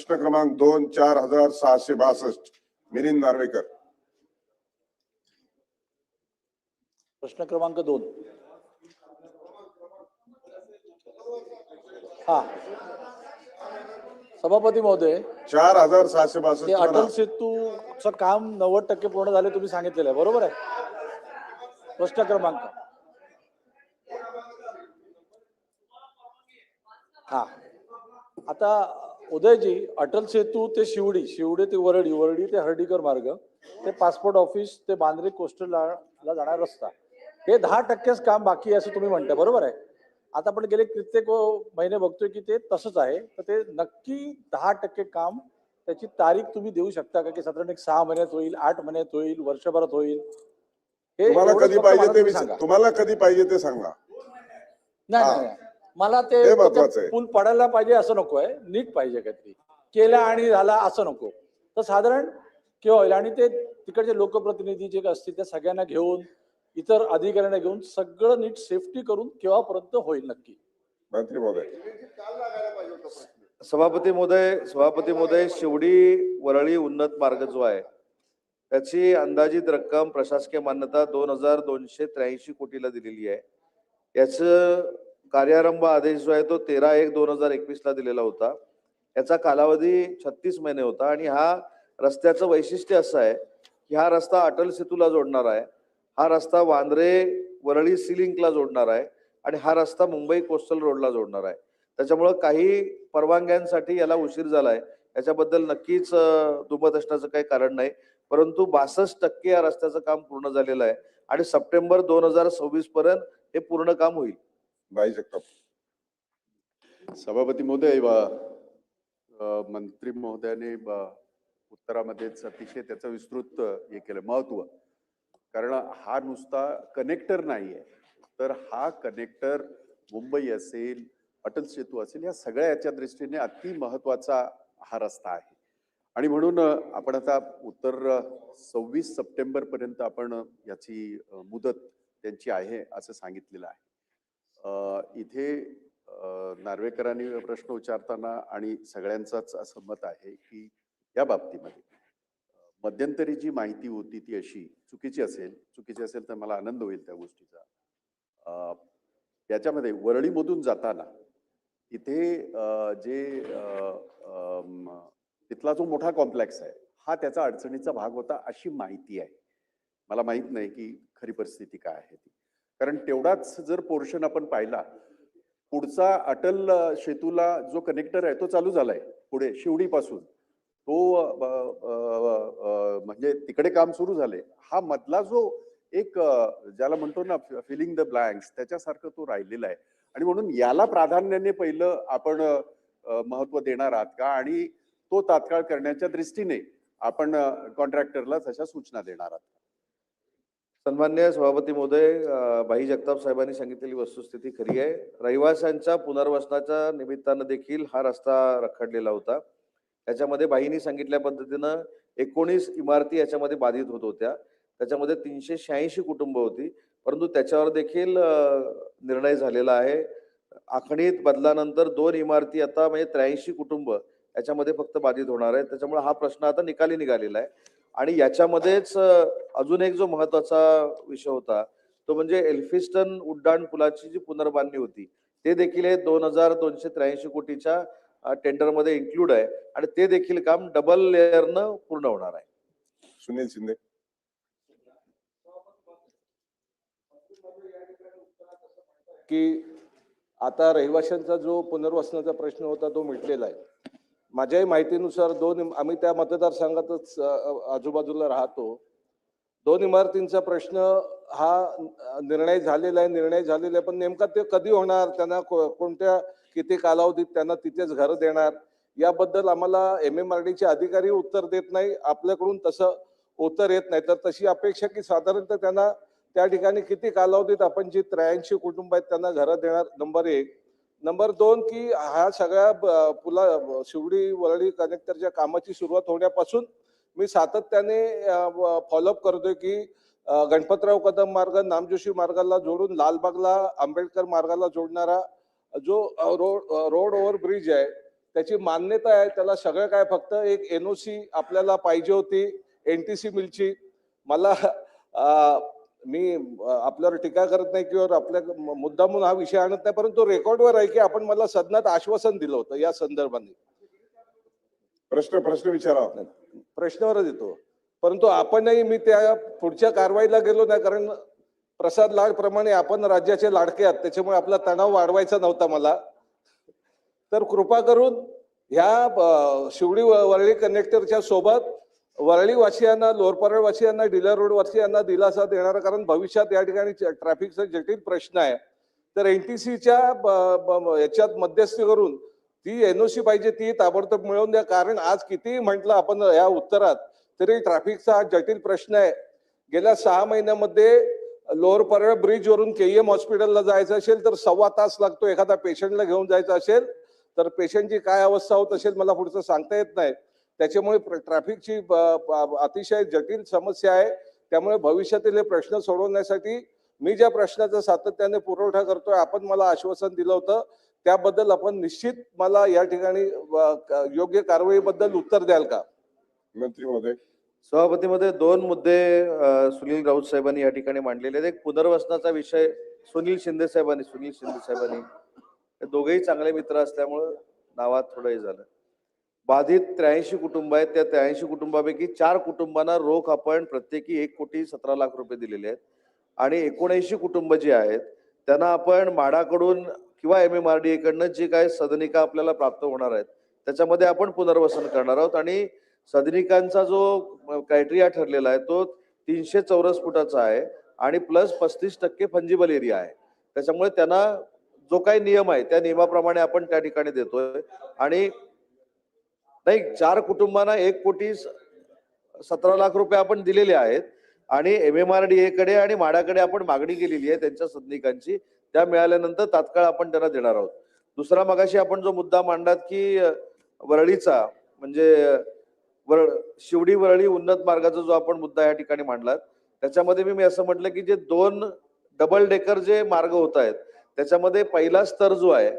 प्रश्न क्रमांक 2 4662 मिलिंद नार्वेकर. प्रश्न क्रमांक 2. हा सभापती महोदय, 4662 अटल सेतूचं काम 90% पूर्ण झाले तुम्ही सांगितलेलं आहे, बरोबर आहे? प्रश्न क्रमांक हा आता उदयजी, अटल सेतू ते शिवडी, शिवडी ते वरळी, वरळी ते हर्डीकर मार्ग, ते पासपोर्ट ऑफिस ते बांद्रे कोस्टलला जाणारा रस्ता, हे 10%च काम बाकी आहे असं तुम्ही म्हणता, बरोबर आहे? आता आपण गेले कित्येक महिने बघतोय की ते तसंच आहे. तर ते नक्की 10% काम, त्याची तारीख तुम्ही देऊ शकता का? की साधारण 6 महिन्यात होईल, 8 महिन्यात होईल, वर्षभरात होईल? हे तुम्हाला कधी पाहिजे ते सांगा. तुम्हाला कधी पाहिजे ते सांगा. नाही, मला ते पूल पडायला पाहिजे असं नको आहे, नीट पाहिजे काहीतरी, केला आणि झाला असं नको. तर साधारण केव्हा होईल? आणि ते तिकडचे लोकप्रतिनिधी जे असतील त्या सगळ्यांना घेऊन, इतर अधिकाऱ्यांना घेऊन सगळं नीट सेफ्टी करून केव्हापर्यंत होईल नक्की? मंत्री महोदय. सभापती महोदय, शिवडी वरळी उन्नत मार्ग जो आहे त्याची अंदाजित रक्कम प्रशासकीय मान्यता 2283 कोटीला दिलेली आहे. याचं कार्यारंभ आदेश जो आहे तो 13/1/2021 ला दिलेला होता. याचा कालावधी 36 महिने होता. आणि हा रस्त्याचं वैशिष्ट्य असं आहे की हा रस्ता अटल सेतूला जोडणार आहे, हा रस्ता वांद्रे वरळी सी लिंकला जोडणार आहे, आणि हा रस्ता मुंबई कोस्टल रोडला जोडणार आहे. त्याच्यामुळे काही परवानग्यांसाठी याला उशीर झालाय, याच्याबद्दल नक्कीच दुमत असण्याचं काही कारण नाही. परंतु 62% या रस्त्याचं काम पूर्ण झालेलं आहे आणि सप्टेंबर 2026 पर्यंत हे पूर्ण काम होईल. भाई जगताप. सभापती महोदय, मंत्री महोदयाने उत्तरामध्येच अतिशय त्याचं विस्तृत हे केलं महत्व. कारण हा नुसता कनेक्टर नाहीये, तर हा कनेक्टर मुंबई असेल, अटल सेतू असेल, या सगळ्या याच्या दृष्टीने अति महत्वाचा हा रस्ता आहे. आणि म्हणून आपण आता उत्तर 26 सप्टेंबर पर्यंत आपण याची मुदत त्यांची आहे असं सांगितलेलं आहे. इथे नार्वेकरांनी प्रश्न विचारताना आणि सगळ्यांचाच असं मत आहे की या बाबतीमध्ये मध्यंतरी जी माहिती होती ती अशी चुकीची असेल तर मला आनंद होईल त्या गोष्टीचा. याच्यामध्ये वरळीमधून जाताना इथे तिथला जो मोठा कॉम्प्लेक्स आहे हा त्याचा अडचणीचा भाग होता अशी माहिती आहे. मला माहित नाही की खरी परिस्थिती काय आहे ती. कारण तेवढाच जर पोर्शन आपण पाहिला, पुढचा अटल सेतूला जो कनेक्टर आहे तो चालू झालाय पुढे शिवडी पासून, तो म्हणजे तिकडे काम सुरू झाले. हा मधला जो एक ज्याला म्हणतो ना फिलिंग द ब्लँक्स, त्याच्यासारखं तो राहिलेला आहे. आणि म्हणून याला प्राधान्याने पहिलं आपण महत्व देणार आहात का, आणि तो तात्काळ करण्याच्या दृष्टीने आपण कॉन्ट्रॅक्टरला तशा सूचना देणार आहात? सन्मान्य सभापती महोदय, भाई जगताप साहेबांनी सांगितलेली वस्तुस्थिती खरी आहे. रहिवाशांच्या पुनर्वसनाच्या निमित्तानं देखील हा रस्ता रखडलेला होता. त्याच्यामध्ये भाईंनी सांगितल्या पद्धतीनं 19 इमारती याच्यामध्ये बाधित होत होत्या. त्याच्यामध्ये 386 कुटुंब होती, परंतु त्याच्यावर देखील निर्णय झालेला आहे. आखणीत बदलानंतर 2 इमारती आता म्हणजे 83 कुटुंब याच्यामध्ये फक्त बाधित होणार आहे. त्याच्यामुळे हा प्रश्न आता निकाली निघालेला आहे. आणि याच्यामध्येच अजून एक जो महत्वाचा विषय होता तो म्हणजे एल्फिस्टन उड्डाण पुलाची जी पुनर्बांधणी होती, ते देखील 2283 कोटीच्या टेंडरमध्ये इन्क्लूड आहे, आणि ते देखील काम डबल लेअरनं पूर्ण होणार आहे. सुनील शिंदे. की आता रहिवाशांचा जो पुनर्वसनाचा प्रश्न होता तो मिटलेला आहे. माझ्याही माहितीनुसार आम्ही त्या मतदारसंघातच आजूबाजूला राहतो. 2 इमारतींचा प्रश्न हा निर्णय झालेला आहे, पण नेमका ते कधी होणार, त्यांना कोणत्या किती कालावधीत त्यांना तिथेच घर देणार, याबद्दल आम्हाला MMRDचे अधिकारी उत्तर देत नाही. आपल्याकडून तसं उत्तर येत नाही. तर तशी अपेक्षा की साधारणतः त्यांना त्या ठिकाणी किती कालावधीत आपण जी 83 कुटुंब आहेत त्यांना घरं देणार, नंबर 1. नंबर 2 की ह्या सगळ्या शिवडी वरळी कनेक्टरच्या कामाची सुरुवात होण्यापासून मी सातत्याने फॉलोअप करतोय की गणपतराव कदम मार्ग नामजोशी मार्गाला जोडून लालबागला आंबेडकर मार्गाला जोडणारा जो रोड ओव्हर ब्रिज आहे त्याची मान्यता आहे, त्याला सगळं काय, फक्त एक एनओसी आपल्याला पाहिजे होती, एनटीसी मिलची. मला मी आपल्यावर टीका करत नाही किंवा आपल्या मुद्दामून हा विषय आणत नाही, परंतु रेकॉर्डवर आहे की आपण मला सदनात आश्वासन दिलं होतं या संदर्भाने. प्रश्न विचारा. प्रश्नावरच येतो, परंतु आपणही, मी त्या पुढच्या कारवाईला गेलो नाही, कारण प्रसाद लाड प्रमाणे आपण राज्याचे लाडके आहात, त्याच्यामुळे आपला तणाव वाढवायचा नव्हता मला. तर कृपा करून ह्या शिवडी वरळी कनेक्टरच्या सोबत वरळी वासियांना, लोअर परळ वासियांना, डीलर रोड वासियांना दिलासा देणारा, कारण भविष्यात या ठिकाणी ट्रॅफिकचा जटिल प्रश्न आहे. तर एनटीसीच्या याच्यात मध्यस्थी करून ती एनओसी पाहिजे, ती ताबडतोब मिळवून द्या. कारण आज कितीही म्हटलं आपण या उत्तरात, तरी ट्रॅफिकचा हा जटिल प्रश्न आहे. गेल्या 6 महिन्यामध्ये लोअर परळ ब्रिज वरून केईएम हॉस्पिटलला जायचं असेल तर 1.25 तास लागतो. एखादा पेशंटला घेऊन जायचं असेल तर पेशंटची काय अवस्था होत असेल मला पुढचं सांगता येत नाही. त्याच्यामुळे ट्रॅफिकची अतिशय जटिल समस्या आहे. त्यामुळे भविष्यातील हे प्रश्न सोडवण्यासाठी मी ज्या प्रश्नाचा सातत्याने पुरवठा करतोय, आपण मला आश्वासन दिलं होतं, त्याबद्दल आपण निश्चित मला या ठिकाणी योग्य कारवाईबद्दल उत्तर द्याल का? मंत्री महोदय. सभापती मध्ये 2 मुद्दे सुनील राऊत साहेबांनी या ठिकाणी मांडलेले आहेत. एक पुनर्वसनाचा विषय सुनील शिंदे साहेबांनी, हे दोघेही चांगले मित्र असल्यामुळं नावात थोडं हे झालं. बाधित 83 कुटुंब आहेत, त्या 83 कुटुंबापैकी 4 कुटुंबांना रोख आपण प्रत्येकी 1,17,00,000 दिलेले आहेत आणि 79 कुटुंब जी आहेत त्यांना आपण म्हाडाकडून किंवा MMRDA कडनं जी काय सदनिका आपल्याला प्राप्त होणार आहेत त्याच्यामध्ये आपण पुनर्वसन करणार आहोत. आणि सदनिकांचा जो क्रायटेरिया ठरलेला आहे तो 300 चौरस फुटाचा आहे आणि प्लस 35% फंजिबल एरिया आहे. त्याच्यामुळे त्यांना जो काही नियम आहे त्या नियमाप्रमाणे आपण त्या ठिकाणी देतोय. आणि नाही, 4 कुटुंबांना 1,17,00,000 रुपये आपण दिलेले आहेत आणि MMRDA कडे आणि म्हाडाकडे आपण मागणी केलेली आहे त्यांच्या सदनिकांची. त्या मिळाल्यानंतर तात्काळ आपण त्यांना देणार आहोत. दुसरा, मगाशी आपण जो मुद्दा मांडलात की वरळीचा, म्हणजे शिवडी वरळी उन्नत मार्गाचा जो आपण मुद्दा या ठिकाणी मांडलात, त्याच्यामध्ये मी असं म्हटलं की जे 2 डबल डेकर जे मार्ग होत आहेत त्याच्यामध्ये पहिला स्तर जो आहे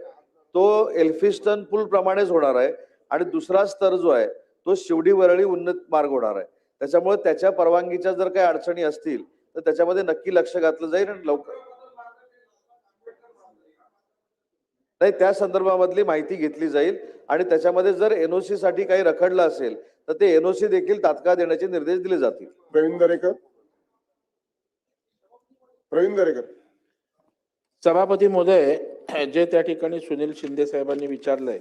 तो एल्फिस्टन पूल प्रमाणेच होणार आहे आणि दुसरा स्तर जो आहे तो शिवडी वरळी उन्नत मार्ग होणार आहे. त्याच्यामुळे त्याच्या परवानगीच्या जर काही अडचणी असतील तर त्याच्यामध्ये नक्की लक्ष घातलं जाईल आणि लवकर नाही त्या संदर्भामधली माहिती घेतली जाईल आणि त्याच्यामध्ये जर एनओसी साठी काही रखडलं असेल तर ते एनओसी देखील तात्काळ देण्याचे निर्देश दिले जातील. प्रवीण दरेकर. सभापती महोदय, जे त्या ठिकाणी सुनील शिंदे साहेबांनी विचारलंय,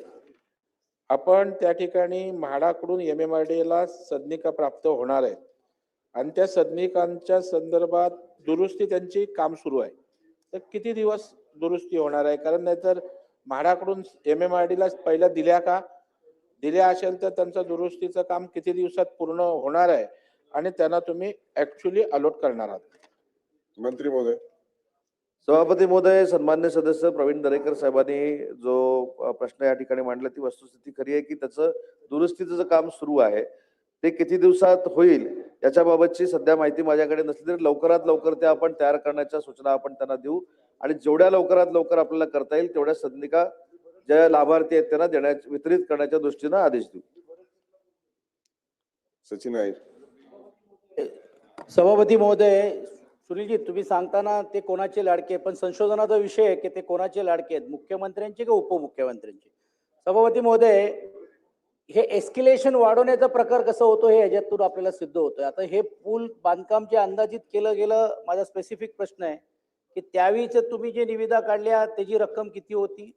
आपण त्या ठिकाणी म्हाडाकडून MMRDA ला सदनिका प्राप्त होणार आहे आणि त्या सदनिकांच्या संदर्भात दुरुस्ती त्यांची काम सुरू आहे. तर किती दिवस दुरुस्ती होणार आहे? कारण नाहीतर म्हाडाकडून MMRDA ला पहिल्या दिल्या असेल तर त्यांचं दुरुस्तीचं काम किती दिवसात पूर्ण होणार आहे आणि त्यांना तुम्ही ऍक्च्युअली अलॉट करणार आहात? मंत्री महोदय. सभापती महोदय, सन्मान्य सदस्य प्रवीण दरेकर साहेबांनी जो प्रश्न या ठिकाणी मांडला ती वस्तुस्थिती खरी आहे की त्याचं दुरुस्तीचं काम सुरू आहे. ते किती दिवसात होईल याच्याबाबतची सध्या माहिती माझ्याकडे नसली तरी लवकरात लवकर ते आपण तयार करण्याच्या सूचना आपण त्यांना देऊ आणि जेवढ्या लवकरात लवकर आपल्याला करता येईल तेवढ्या सदनिका ज्या लाभार्थी आहेत त्यांना वितरित करण्याच्या दृष्टीनं आदेश देऊ. सचिन आहे. सभापती महोदय, सुनीलजी, तुम्ही सांगताना ते कोणाचे लाडके, पण संशोधनाचा विषय आहे की ते कोणाचे लाडके आहेत, मुख्यमंत्र्यांचे की उपमुख्यमंत्र्यांचे? सभापती महोदय, हे एस्केलेशन वाढवण्याचा प्रकार कसा होतो हे याच्यातून आपल्याला सिद्ध होतोय. आता हे पूल बांधकाम जे अंदाजित केलं गेलं, माझा स्पेसिफिक प्रश्न आहे की त्यावेळीच तुम्ही जे निविदा काढल्या त्याची रक्कम किती होती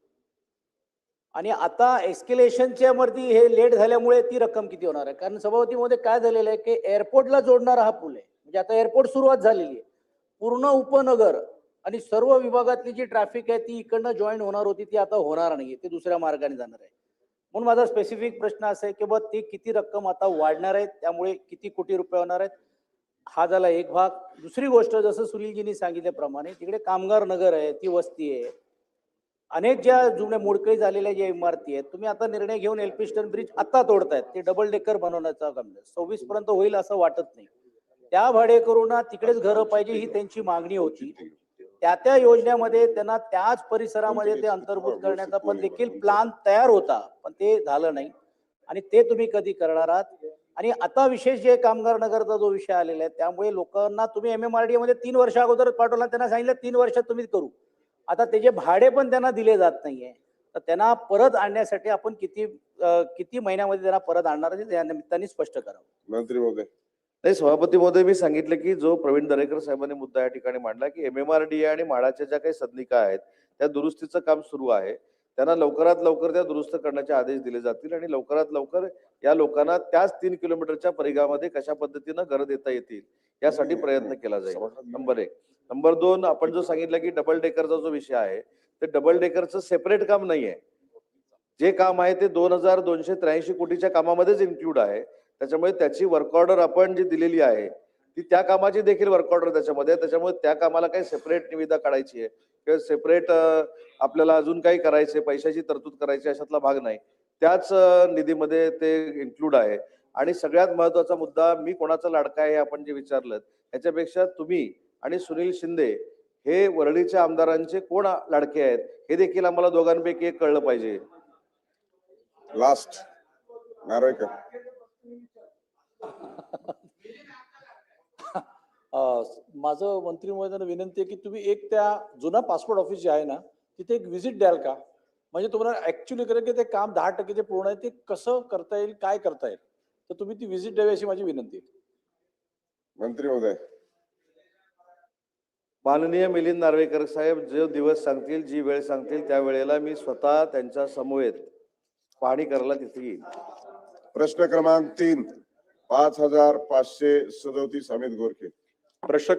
आणि आता एस्केलेशनच्या वरती हे लेट झाल्यामुळे ती रक्कम किती होणार आहे? कारण सभापती महोदय काय झालेलं आहे की एअरपोर्टला जोडणारा हा पूल आहे, म्हणजे आता एअरपोर्ट सुरुवात झालेली आहे, पूर्ण उपनगर आणि सर्व विभागातली जी ट्रॅफिक आहे ती इकडनं जॉईन होणार होती ती आता होणार नाही, ते दुसऱ्या मार्गाने जाणार आहे. म्हणून माझा स्पेसिफिक प्रश्न असा आहे की बा ती किती रक्कम आता वाढणार आहेत, त्यामुळे किती कोटी रुपये होणार आहेत, हा झाला एक भाग. दुसरी गोष्ट, जसं सुनीलजींनी सांगितल्याप्रमाणे तिकडे कामगार नगर आहे, ती वस्ती आहे, अनेक ज्या जुन्या मोडकळी झालेल्या ज्या इमारती आहेत, तुम्ही आता निर्णय घेऊन एल्फिस्टन ब्रिज आता तोडतायत, ते डबल डेकर बनवण्याचा काम 26 पर्यंत होईल असं वाटत नाही. त्या भाडेकरूंना तिकडेच घरं पाहिजे ही त्यांची मागणी होती. त्या योजनेमध्ये त्यांना त्याच परिसरामध्ये ते अंतर्भूत करण्याचा पण देखील प्लान तयार होता, पण ते झालं नाही. आणि ते तुम्ही कधी करणार आहात? आणि आता विशेष जे कामगार नगरचा जो विषय आलेला आहे, त्यामुळे लोकांना तुम्ही MMRDA मध्ये 3 वर्ष अगोदर पाठवला, त्यांना सांगितलं 3 वर्षात तुम्ही करू. आता त्याचे भाडे पण त्यांना दिले जात नाहीये. तर त्यांना परत आणण्यासाठी आपण किती महिन्यामध्ये त्यांना परत आणणार आहे, त्या निमित्ताने स्पष्ट करावं. मंत्री महोदय. नाही, सभापती महोदय, मी सांगितलं की जो प्रवीण दरेकर साहेबांनी मुद्दा या ठिकाणी मांडला की MMRDA आणि म्हाडाच्या ज्या काही सदनिका आहेत त्या दुरुस्तीचं काम सुरू आहे. त्यांना लवकरात लवकर त्या दुरुस्त करण्याचे आदेश दिले जातील आणि लवकरात लवकर या लोकांना त्याच 3 किलोमीटरच्या परिघामध्ये कशा पद्धतीनं घर देता येतील यासाठी प्रयत्न केला जाईल. नंबर 1. नंबर 2, आपण जो सांगितलं की डबल डेकरचा जो विषय आहे ते डबल डेकरचं सेपरेट काम नाहीये. जे काम आहे ते 2283 कोटीच्या कामामध्येच इन्क्लूड आहे. त्याच्यामुळे त्याची वर्क ऑर्डर आपण जी दिलेली आहे ती त्या कामाची देखील वर्क ऑर्डर त्याच्यामध्ये, त्याच्यामुळे त्या कामाला काही सेपरेट निविदा काढायची आहे किंवा सेपरेट आपल्याला अजून काही करायचे, पैशाची तरतूद करायची अशातला भाग नाही. त्याच निधीमध्ये ते इन्क्लूड आहे. आणि सगळ्यात महत्वाचा मुद्दा, मी कोणाचा लाडका आहे हे आपण जे विचारलं, याच्यापेक्षा तुम्ही आणि सुनील शिंदे हे वरळीच्या आमदारांचे कोण लाडके आहेत हे देखील आम्हाला दोघांपैकी एक कळलं पाहिजे. लास्ट नार्वेकर. माझं मंत्री महोदयांना विनंती आहे की तुम्ही एक त्या जुना पासपोर्ट ऑफिस जे आहे ना तिथे एक व्हिजिट द्याल का? म्हणजे तुम्हाला ऍक्च्युली करेल की ते काम 10% जे पूर्ण आहे ते कसं करता येईल, काय करता येईल, तर तुम्ही ती व्हिजिट द्यावी अशी माझी विनंती आहे. मंत्री महोदय. माननीय मिलिंद नार्वेकर साहेब जो दिवस सांगतील, जी वेळ सांगतील, त्या वेळेला मी स्वतः त्यांच्या समवेत पाहणी करायला तिथे येईल. प्रश्न क्रमांक 3, 5537 अमित गोरखे. प्रश्न